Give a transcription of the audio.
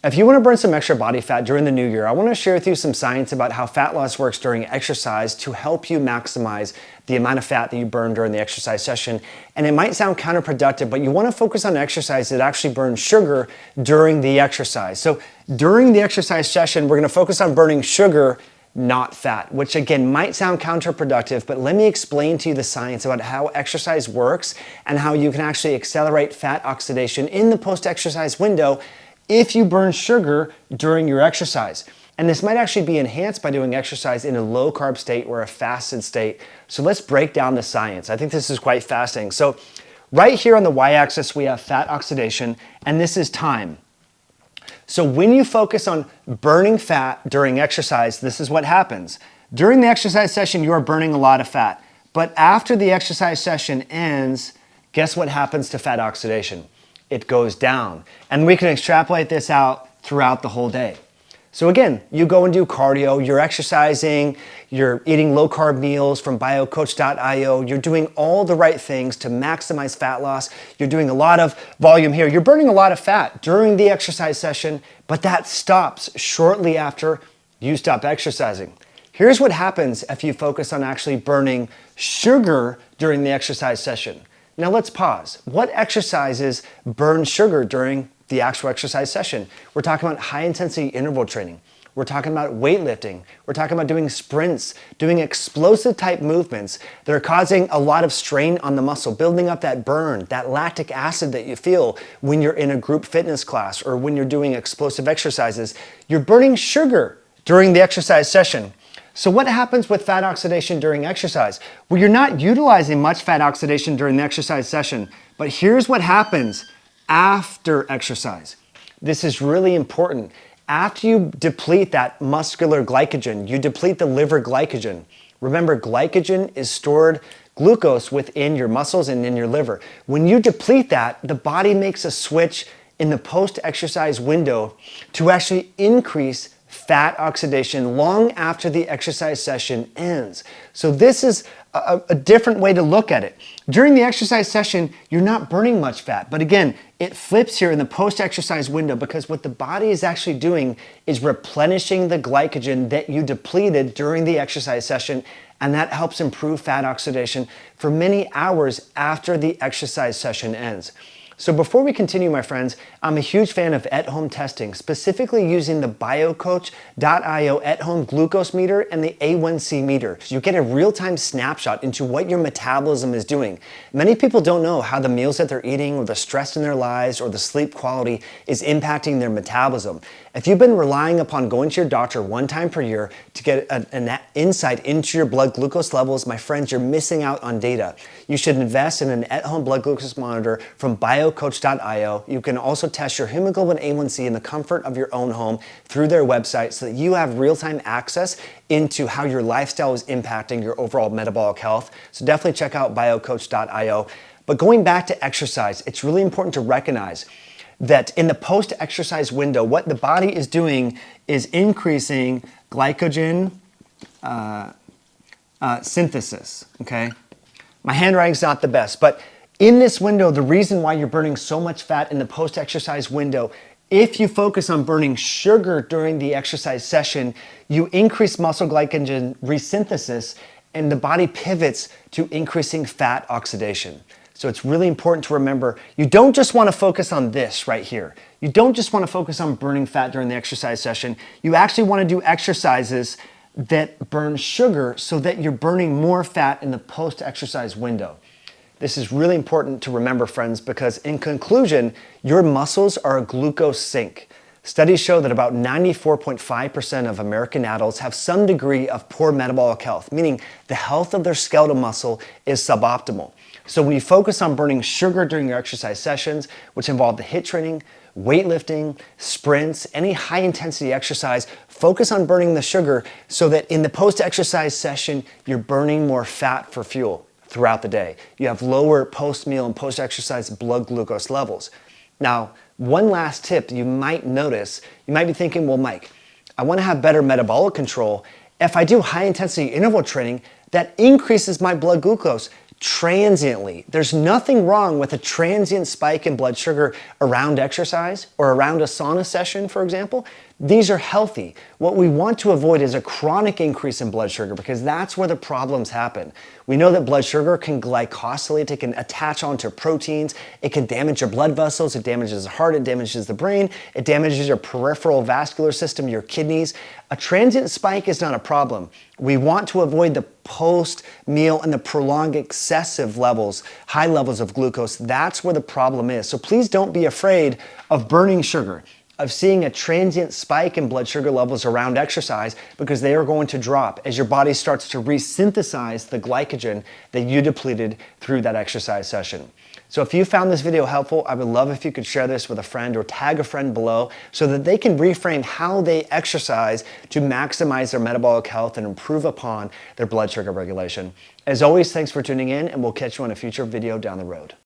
If you want to burn some extra body fat during the new year, I want to share with you some science about how fat loss works during exercise to help you maximize the amount of fat that you burn during the exercise session. And it might sound counterproductive, but you want to focus on exercise that actually burns sugar during the exercise. So during the exercise session, we're going to focus on burning sugar, not fat, which again might sound counterproductive, but let me explain to you the science about how exercise works and how you can actually accelerate fat oxidation in the post-exercise window if you burn sugar during your exercise. And this might actually be enhanced by doing exercise in a low carb state or a fasted state. So let's break down the science. I think this is quite fascinating. So right here on the y-axis, we have fat oxidation, and this is time. So when you focus on burning fat during exercise, this is what happens. During the exercise session, you are burning a lot of fat. But after the exercise session ends, guess what happens to fat oxidation? It goes down. And we can extrapolate this out throughout the whole day. So again, you go and do cardio, you're exercising, you're eating low carb meals from biocoach.io, you're doing all the right things to maximize fat loss, you're doing a lot of volume here, you're burning a lot of fat during the exercise session, but that stops shortly after you stop exercising. Here's what happens if you focus on actually burning sugar during the exercise session. Now let's pause. What exercises burn sugar during the actual exercise session? We're talking about high intensity interval training. We're talking about weightlifting. We're talking about doing sprints, doing explosive type movements that are causing a lot of strain on the muscle, building up that burn, that lactic acid that you feel when you're in a group fitness class or when you're doing explosive exercises. You're burning sugar during the exercise session. So what happens with fat oxidation during exercise? Well, you're not utilizing much fat oxidation during the exercise session, but here's what happens after exercise. This is really important. After you deplete that muscular glycogen, you deplete the liver glycogen. Remember, glycogen is stored glucose within your muscles and in your liver. When you deplete that, the body makes a switch in the post-exercise window to actually increase fat oxidation long after the exercise session ends. So this is a different way to look at it. During the exercise session, you're not burning much fat, but again, it flips here in the post-exercise window because what the body is actually doing is replenishing the glycogen that you depleted during the exercise session, and that helps improve fat oxidation for many hours after the exercise session ends. So before we continue, my friends, I'm a huge fan of at-home testing, specifically using the biocoach.io at-home glucose meter and the A1C meter. You get a real-time snapshot into what your metabolism is doing. Many people don't know how the meals that they're eating or the stress in their lives or the sleep quality is impacting their metabolism. If you've been relying upon going to your doctor one time per year to get an insight into your blood glucose levels, my friends, you're missing out on data. You should invest in an at-home blood glucose monitor from biocoach.io. You can also test your hemoglobin A1C in the comfort of your own home through their website so that you have real-time access into how your lifestyle is impacting your overall metabolic health. So definitely check out biocoach.io. But going back to exercise, it's really important to recognize that in the post-exercise window, what the body is doing is increasing glycogen synthesis, okay? My handwriting's not the best, but in this window, the reason why you're burning so much fat in the post-exercise window, if you focus on burning sugar during the exercise session, you increase muscle glycogen resynthesis and the body pivots to increasing fat oxidation. So it's really important to remember, you don't just want to focus on this right here. You don't just want to focus on burning fat during the exercise session. You actually want to do exercises that burn sugar so that you're burning more fat in the post-exercise window. This is really important to remember, friends, because in conclusion, your muscles are a glucose sink. Studies show that about 94.5% of American adults have some degree of poor metabolic health, meaning the health of their skeletal muscle is suboptimal. So when you focus on burning sugar during your exercise sessions, which involve the HIIT training, weightlifting, sprints, any high intensity exercise, focus on burning the sugar so that in the post-exercise session, you're burning more fat for fuel throughout the day. You have lower post-meal and post-exercise blood glucose levels. Now, one last tip you might notice, you might be thinking, well, Mike, I want to have better metabolic control. If I do high intensity interval training, that increases my blood glucose. transiently. There's nothing wrong with a transient spike in blood sugar around exercise or around a sauna session, for example. These are healthy. What we want to avoid is a chronic increase in blood sugar because that's where the problems happen. We know that blood sugar can glycosylate, it can attach onto proteins, it can damage your blood vessels, it damages the heart, it damages the brain, it damages your peripheral vascular system, your kidneys. A transient spike is not a problem. We want to avoid the post-meal and the prolonged excessive levels, high levels of glucose. That's where the problem is. So please don't be afraid of burning sugar, of seeing a transient spike in blood sugar levels around exercise, because they are going to drop as your body starts to resynthesize the glycogen that you depleted through that exercise session. So if you found this video helpful, I would love if you could share this with a friend or tag a friend below so that they can reframe how they exercise to maximize their metabolic health and improve upon their blood sugar regulation. As always, thanks for tuning in, and we'll catch you on a future video down the road.